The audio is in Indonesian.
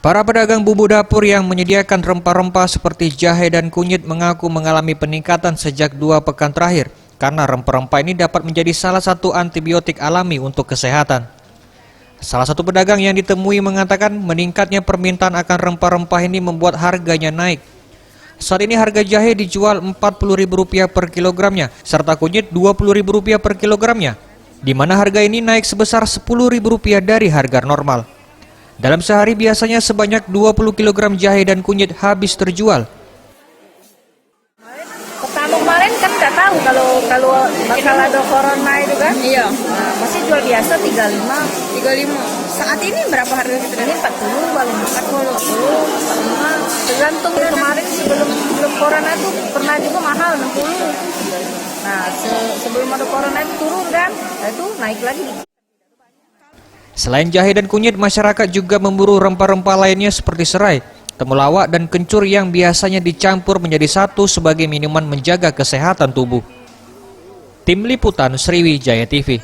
Para pedagang bumbu dapur yang menyediakan rempah-rempah seperti jahe dan kunyit mengaku mengalami peningkatan sejak 2 pekan terakhir karena rempah-rempah ini dapat menjadi salah satu antibiotik alami untuk kesehatan. Salah satu pedagang yang ditemui mengatakan meningkatnya permintaan akan rempah-rempah ini membuat harganya naik. Saat ini harga jahe dijual Rp40.000 per kilogramnya, serta kunyit Rp20.000 per kilogramnya, di mana harga ini naik sebesar Rp10.000 dari harga normal. Dalam sehari biasanya sebanyak 20 kg jahe dan kunyit habis terjual. Pertama kemarin kan nggak tahu kalau bakal ada corona itu kan. Iya. Nah, masih jual biasa 35. Saat ini berapa harga kita? Ini 40, baru 40, 45. Tergantung kemarin sebelum corona itu pernah juga mahal 60. Nah, sebelum ada corona itu turun kan, nah, itu naik lagi. Selain jahe dan kunyit, masyarakat juga memburu rempah-rempah lainnya seperti serai, temulawak, dan kencur yang biasanya dicampur menjadi satu sebagai minuman menjaga kesehatan tubuh. Tim Liputan Sriwijaya TV.